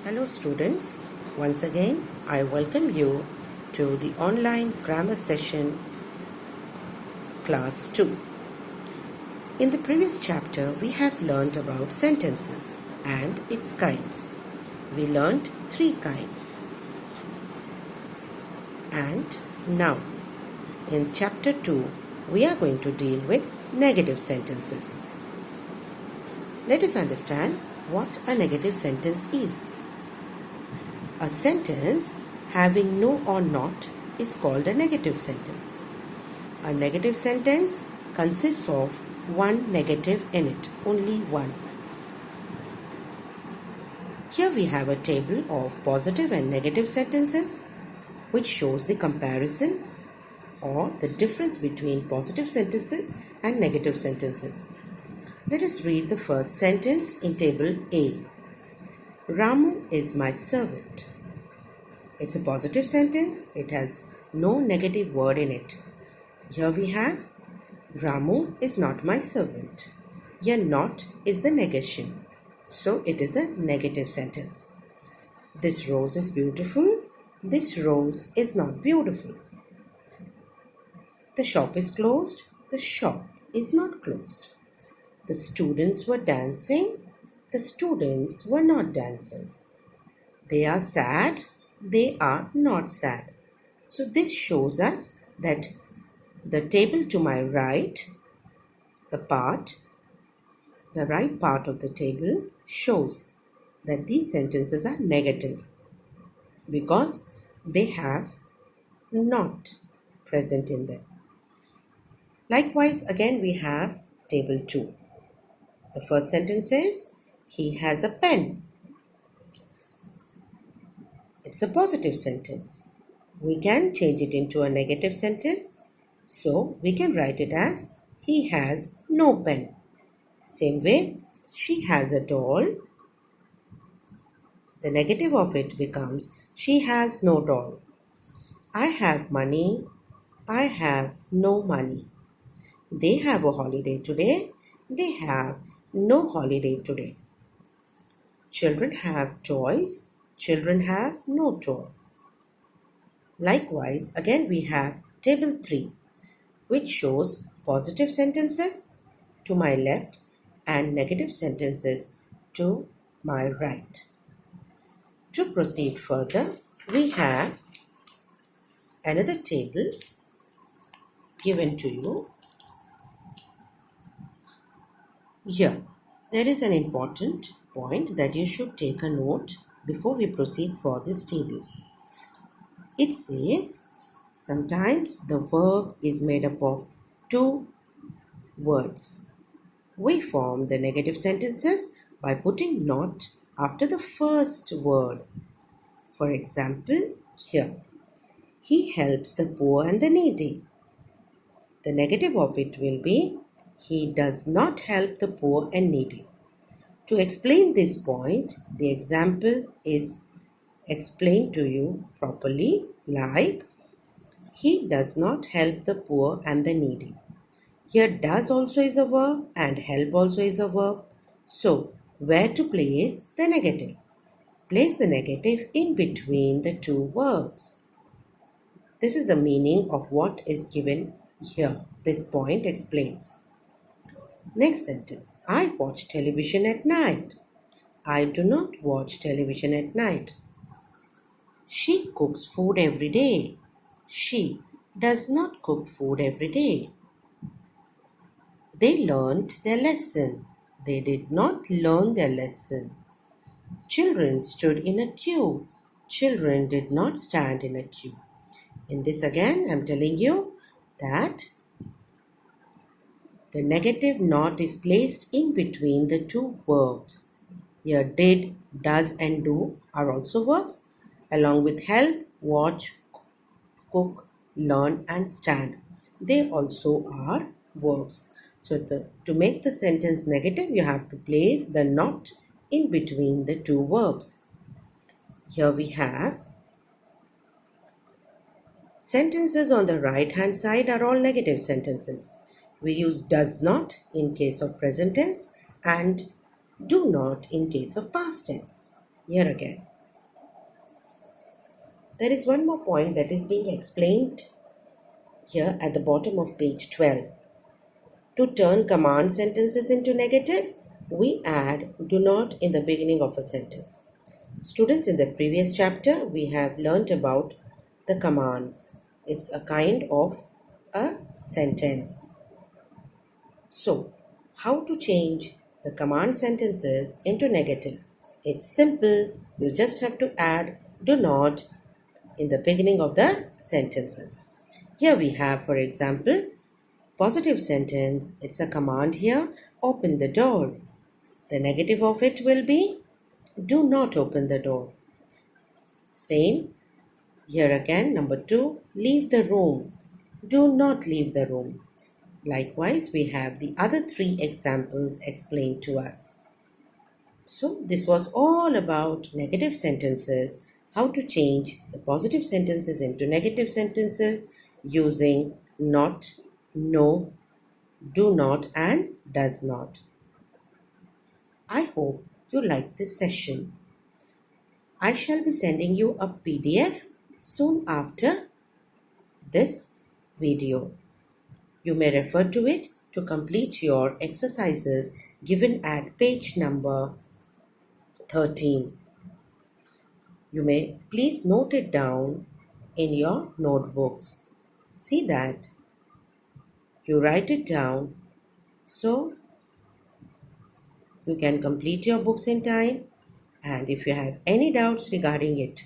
Hello students, once again I welcome you to the online grammar session class 2. In the previous chapter we have learned about sentences and its kinds. We learned 3 kinds. And now in chapter 2 we are going to deal with negative sentences. Let us understand what a negative sentence is. A sentence having no or not is called a negative sentence. A negative sentence consists of one negative in it, only one. Here we have a table of positive and negative sentences which shows the comparison or the difference between positive sentences and negative sentences. Let us read the first sentence in table A. Ramu is my servant. It's a positive sentence. It has no negative word in it. Here we have Ramu is not my servant. Here not is the negation. So it is a negative sentence. This rose is beautiful. This rose is not beautiful. The shop is closed. The shop is not closed. The students were dancing. The students were not dancing. They are sad. They are not sad. So this shows us that the table to my right, the right part of the table shows that these sentences are negative because they have not present in them. Likewise, again we have table 2. The first sentence says, he has a pen. It's a positive sentence. We can change it into a negative sentence. So we can write it as, he has no pen. Same way, she has a doll. The negative of it becomes, she has no doll. I have money. I have no money. They have a holiday today. They have no holiday today. Children have toys. Children have no toys. Likewise, again we have table 3, which shows positive sentences to my left and negative sentences to my right. To proceed further, we have another table given to you. Here, there is an important point that you should take a note before we proceed for this table. It says, sometimes the verb is made up of 2 words. We form the negative sentences by putting not after the first word. For example, here, he helps the poor and the needy. The negative of it will be, he does not help the poor and needy. To explain this point, the example is explained to you properly like, he does not help the poor and the needy. Here does also is a verb and help also is a verb. So, where to place the negative? Place the negative in between the 2 verbs. This is the meaning of what is given here. This point explains. Next sentence. I watch television at night. I do not watch television at night. She cooks food every day. She does not cook food every day. They learned their lesson. They did not learn their lesson. Children stood in a queue. Children did not stand in a queue. In this again, I am telling you that the negative not is placed in between the 2 verbs. Here did, does and do are also verbs, along with help, watch, cook, learn and stand. They also are verbs. So to make the sentence negative, you have to place the not in between the 2 verbs. Here we have sentences on the right hand side are all negative sentences. We use does not in case of present tense and do not in case of past tense. Here again, There is one more point that is being explained here at the bottom of page 12. To turn command sentences into negative, we add do not in the beginning of a sentence. Students, in the previous chapter, we have learnt about the commands. It's a kind of a sentence. So, how to change the command sentences into negative? It's simple. You just have to add do not in the beginning of the sentences. Here we have, for example, positive sentence. It's a command here. Open the door. The negative of it will be do not open the door. Same here again. Number 2, leave the room. Do not leave the room. Likewise, we have the other 3 examples explained to us. So, this was all about negative sentences, how to change the positive sentences into negative sentences using not, no, do not, and does not. I hope you liked this session. I shall be sending you a PDF soon after this video. You may refer to it to complete your exercises given at page number 13. You may please note it down in your notebooks. See that you write it down so you can complete your books in time, and if you have any doubts regarding it,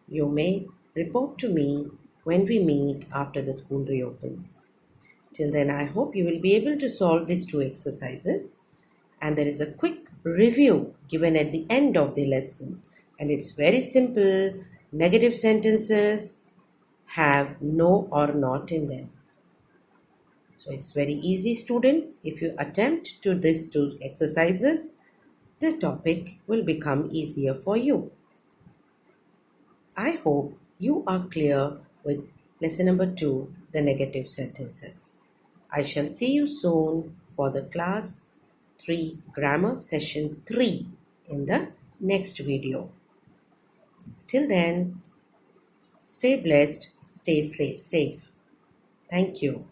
you may report to me when we meet after the school reopens. Till then, I hope you will be able to solve these 2 exercises, and there is a quick review given at the end of the lesson, and it's very simple. Negative sentences have no or not in them. So it's very easy, students. If you attempt to these 2 exercises, the topic will become easier for you. I hope you are clear with lesson number 2, the negative sentences. I shall see you soon for the class 3 grammar session 3 in the next video. Till then, stay blessed, stay safe. Thank you.